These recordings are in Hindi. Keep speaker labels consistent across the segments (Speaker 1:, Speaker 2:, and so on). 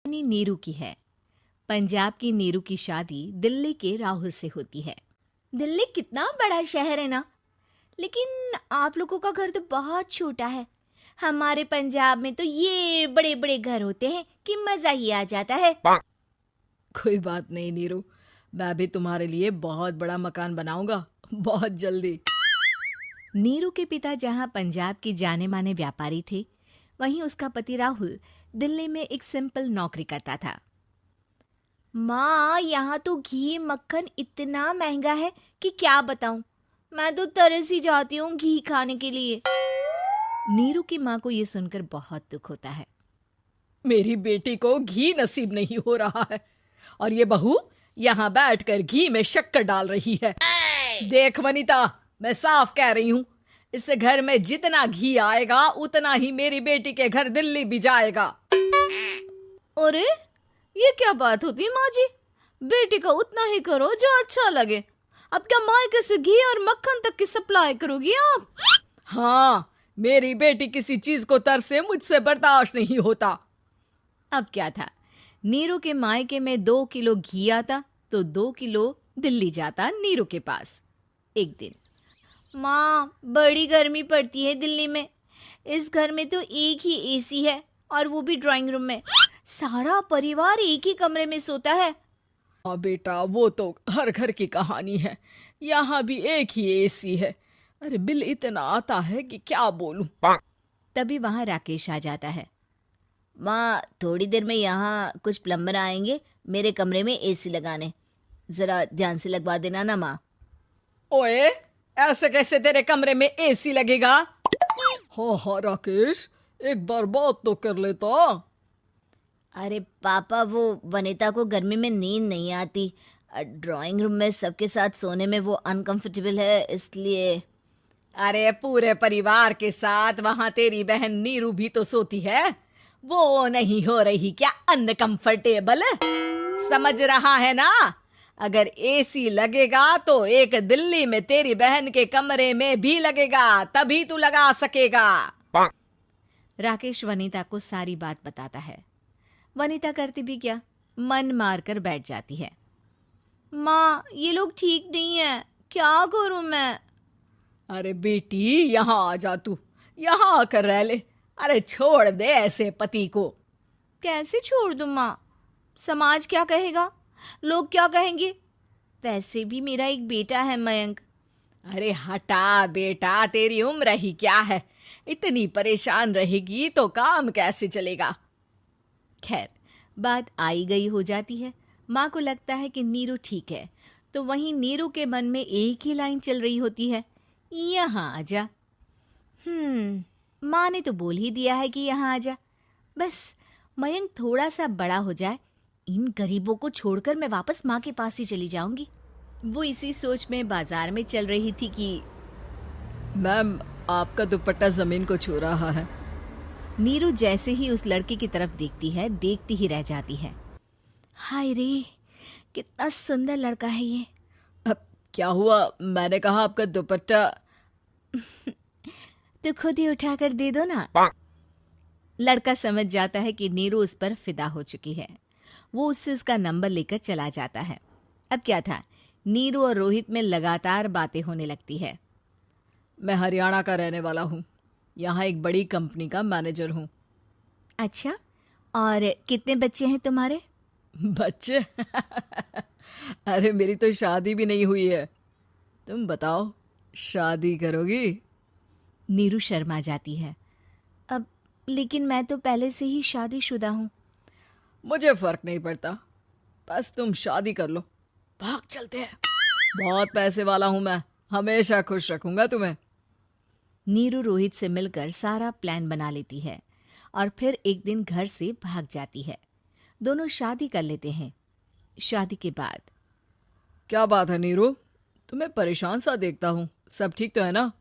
Speaker 1: नीरू की है। पंजाब की नीरू की शादी दिल्ली के राहुल से होती है। दिल्ली कितना बड़ा शहर है ना, लेकिन आप लोगों का घर तो बहुत छोटा है। हमारे पंजाब में तो ये बड़े बड़े घर होते हैं कि मजा ही आ जाता है।
Speaker 2: कोई बात नहीं नीरू, मैं भी तुम्हारे लिए बहुत बड़ा मकान बनाऊंगा बहुत जल्दी।
Speaker 1: नीरू के पिता जहाँ पंजाब के जाने माने व्यापारी थे, वहीं उसका पति राहुल दिल्ली में एक सिंपल नौकरी करता था। माँ, यहाँ तो घी मक्खन इतना महंगा है कि क्या बताऊं। मैं तो तरस ही जाती हूँ घी खाने के लिए। नीरू की माँ को ये सुनकर बहुत दुख होता है।
Speaker 2: मेरी बेटी को घी नसीब नहीं हो रहा है और ये बहू यहाँ बैठकर घी में शक्कर डाल रही है। देख वनिता, मैं साफ कह रही हूँ, इस घर में जितना घी आएगा उतना ही मेरी बेटी के घर दिल्ली भी जाएगा।
Speaker 1: अरे, ये क्या बात होती है माँ जी? बेटी का उतना ही करो जो अच्छा लगे। अब क्या मायके से घी और मक्खन तक की सप्लाई करोगी आप?
Speaker 2: हाँ, मेरी बेटी किसी चीज को तरसे मुझसे बर्दाश्त नहीं होता।
Speaker 1: अब क्या था, नीरू के मायके में 2 किलो घी आता तो 2 किलो दिल्ली जाता नीरू के पास। एक दिन, माँ, बड़ी गर्मी पड़ती है दिल्ली में। इस घर में तो एक ही एसी है और वो भी ड्राइंग रूम में। सारा परिवार एक ही कमरे में सोता है।
Speaker 2: हाँ बेटा, वो तो हर घर की कहानी है। यहाँ भी एक ही एसी है। अरे बिल इतना आता है कि क्या बोलूं।
Speaker 1: तभी वहां राकेश आ जाता है। माँ, थोड़ी देर में यहाँ कुछ प्लम्बर आएंगे मेरे कमरे में एसी लगाने। जरा ध्यान से लगवा देना ना माँ।
Speaker 2: ओए, ऐसे कैसे तेरे कमरे में एसी लगेगा? हाँ राकेश, एक बार बात तो कर लेता।
Speaker 1: अरे पापा, वो वनिता को गर्मी में नींद नहीं आती। ड्राइंग रूम में सबके साथ सोने में वो अनकंफर्टेबल है, इसलिए।
Speaker 2: अरे पूरे परिवार के साथ वहां तेरी बहन नीरू भी तो सोती है। वो नहीं हो रही क्या अनकंफर्टेबल? समझ रहा है ना? अगर एसी लगेगा तो एक दिल्ली में तेरी बहन के कमरे में भी लगेगा, तभी तू लगा सकेगा।
Speaker 1: राकेश वनिता को सारी बात बताता है। वनिता करती भी क्या, मन मार कर बैठ जाती है। माँ, ये लोग ठीक नहीं है, क्या करूं मैं?
Speaker 2: अरे बेटी, यहाँ आ जा, तू यहाँ आकर रह ले। अरे छोड़ दे ऐसे पति को।
Speaker 1: कैसे छोड़ दूं माँ? समाज क्या कहेगा, लोग क्या कहेंगे? वैसे भी मेरा एक बेटा है मयंक।
Speaker 2: अरे हटा बेटा, तेरी उम्र ही क्या है? इतनी परेशान रहेगी तो काम कैसे चलेगा?
Speaker 1: खैर, बात आई गई हो जाती है। माँ को लगता है कि नीरू ठीक है, तो वहीं नीरू के मन में एक ही लाइन चल रही होती है, यहाँ आजा। माँ ने तो बोल ही दिया है कि यहाँ आजा। बस मयंक थोड़ा सा बड़ा हो जाए, इन गरीबों को छोड़कर मैं वापस माँ के पास ही चली जाऊंगी। वो इसी सोच में बाजार में चल रही थी कि
Speaker 2: मैम, आपका दुपट्टा जमीन को छू रहा है।
Speaker 1: नीरू जैसे ही उस लड़के की तरफ देखती है, देखती ही रह जाती है। हाय रे, कितना सुंदर लड़का है ये।
Speaker 2: अब क्या हुआ? मैंने कहा आपका दुपट्टा।
Speaker 1: तो खुद ही उठाकर दे दो ना। लड़का समझ जाता है कि नीरू उस पर फिदा हो चुकी है। वो उससे उसका नंबर लेकर चला जाता है। अब क्या था, नीरू और रोहित में लगातार बातें होने लगती है।
Speaker 2: मैं हरियाणा का रहने वाला हूँ, यहाँ एक बड़ी कंपनी का मैनेजर हूँ।
Speaker 1: अच्छा, और कितने बच्चे हैं तुम्हारे?
Speaker 2: बच्चे? अरे मेरी तो शादी भी नहीं हुई है। तुम बताओ, शादी करोगी?
Speaker 1: नीरू शर्मा जाती है। अब लेकिन मैं तो पहले से ही शादीशुदा हूँ।
Speaker 2: मुझे फर्क नहीं पड़ता, बस तुम शादी कर लो, भाग चलते हैं। बहुत पैसे वाला हूँ मैं, हमेशा खुश रखूंगा तुम्हें।
Speaker 1: नीरू रोहित से मिलकर सारा प्लान बना लेती है और फिर एक दिन घर से भाग जाती है। दोनों शादी कर लेते हैं। शादी के बाद,
Speaker 2: क्या बात है नीरू, तुम्हें परेशान सा देखता हूँ, सब ठीक तो है ना?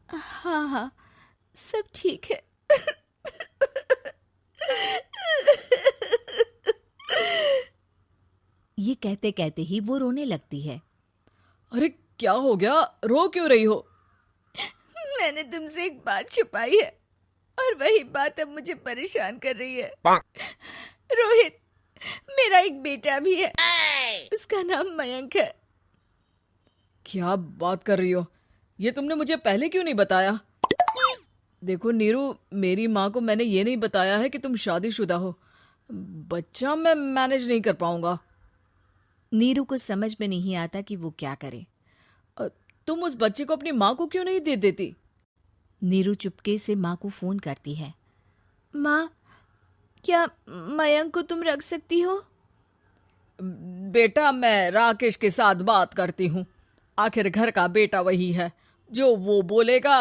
Speaker 1: हाँ हाँ, सब ठीक है। ये कहते कहते ही वो रोने लगती है।
Speaker 2: अरे क्या हो गया, रो क्यों रही हो?
Speaker 1: मैंने तुमसे एक बात छुपाई है
Speaker 2: और वही बात अब मुझे परेशान कर रही है। रोहित, मेरा एक बेटा भी है, उसका नाम मयंक है। क्या बात कर रही हो? ये तुमने मुझे पहले क्यों नहीं बताया? देखो नीरू, मेरी माँ को मैंने ये नहीं बताया है कि तुम शादीशुदा हो। बच्चा मैं मैनेज नहीं कर पाऊंगा।
Speaker 1: नीरू को समझ में नहीं आता कि वो क्या करे।
Speaker 2: तुम उस बच्चे को अपनी माँ को क्यों नहीं दे देती?
Speaker 1: नीरू चुपके से माँ को फोन करती है। माँ, क्या मयंक को तुम रख सकती हो?
Speaker 2: बेटा, मैं राकेश के साथ बात करती हूँ। आखिर घर का बेटा वही है, जो वो बोलेगा।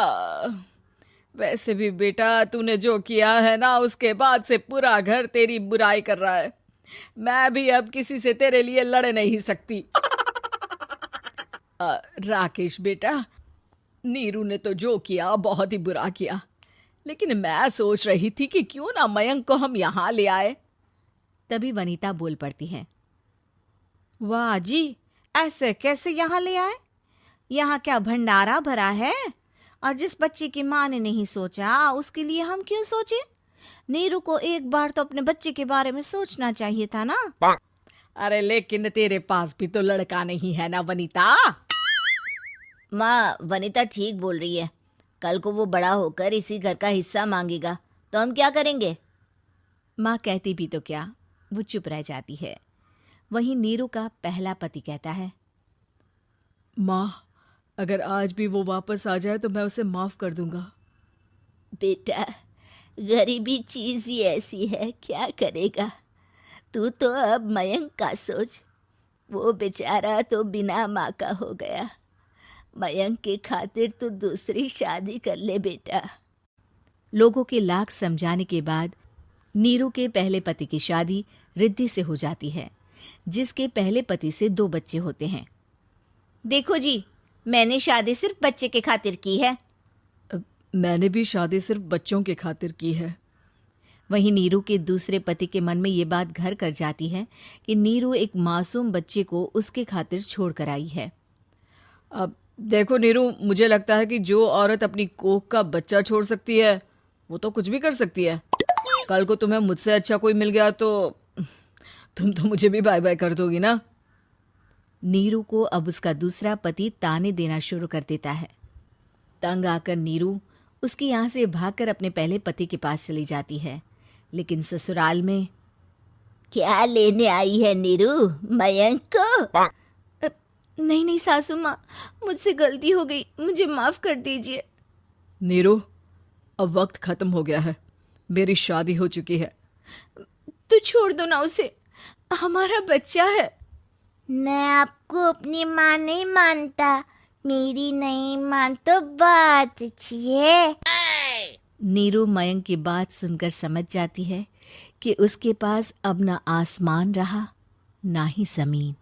Speaker 2: वैसे भी बेटा, तूने जो किया है ना, उसके बाद से पूरा घर तेरी बुराई कर रहा है। मैं भी अब किसी से तेरे लिए लड़ नहीं सकती। राकेश बेटा, नीरू ने तो जो किया बहुत ही बुरा किया, लेकिन मैं सोच रही थी कि क्यों ना मयंक को हम यहाँ ले आए।
Speaker 1: तभी वनीता बोल पड़ती है।
Speaker 2: वाह जी, ऐसे कैसे यहाँ ले आए?
Speaker 1: यहाँ क्या भंडारा भरा है? और जिस बच्चे की माँ ने नहीं सोचा, उसके लिए हम क्यों सोचे? नीरू को एक बार तो अपने बच्चे के बारे में सोचना चाहिए था ना।
Speaker 2: अरे लेकिन तेरे पास भी तो लड़का नहीं है ना वनीता।
Speaker 1: माँ, वनीता ठीक बोल रही है। कल को वो बड़ा होकर इसी घर का हिस्सा मांगेगा, तो हम क्या करेंगे? माँ कहती भी तो क्या, वो चुप रह जाती है। वहीं नीरू का पहला पति कहता है।
Speaker 2: माँ, अगर आज भी वो वापस आ जाए तो मैं उसे माफ कर दूंगा।
Speaker 1: बेटा, गरीबी चीज ही ऐसी है, क्या करेगा? तू तो अब मयंक का सोच। वो बेचारा तो बिना माँ का हो गया। मयंक के खातिर तो दूसरी शादी कर ले बेटा। लोगों के लाख समझाने के बाद नीरू के पहले पति की शादी रिद्धि से हो जाती है, जिसके पहले पति से 2 बच्चे होते हैं। देखो जी, मैंने शादी सिर्फ बच्चे के खातिर की है।
Speaker 2: मैंने भी शादी सिर्फ बच्चों के खातिर की है।
Speaker 1: वहीं नीरू के दूसरे पति के मन में ये बात घर कर जाती है कि नीरू एक मासूम बच्चे को उसके खातिर छोड़ कर आई है।
Speaker 2: अब देखो नीरू, मुझे लगता है कि जो औरत अपनी कोख का बच्चा छोड़ सकती है, वो तो कुछ भी कर सकती है। कल को तुम्हें मुझसे अच्छा कोई मिल गया तो तुम तो मुझे भी बाय बाय कर दोगी ना।
Speaker 1: नीरू को अब उसका दूसरा पति ताने देना शुरू कर देता है। तंग आकर नीरू उसकी यहाँ से भागकर अपने पहले पति के पास चली जाती है, लेकिन ससुराल में क्या लेने आई है नीरू, मयंक को? नहीं नहीं सासू माँ, मुझसे गलती हो गई, मुझे माफ कर दीजिए।
Speaker 2: नीरू, अब वक्त खत्म हो गया है, मेरी शादी हो चुकी है।
Speaker 1: तो छोड़ दो ना उसे, हमारा बच्चा है। मैं आपको अपनी माँ नहीं मानता, मेरी नहीं मान तो बात अच्छी है। नीरू मयंक की बात सुनकर समझ जाती है कि उसके पास अब ना आसमान रहा ना ही जमीन।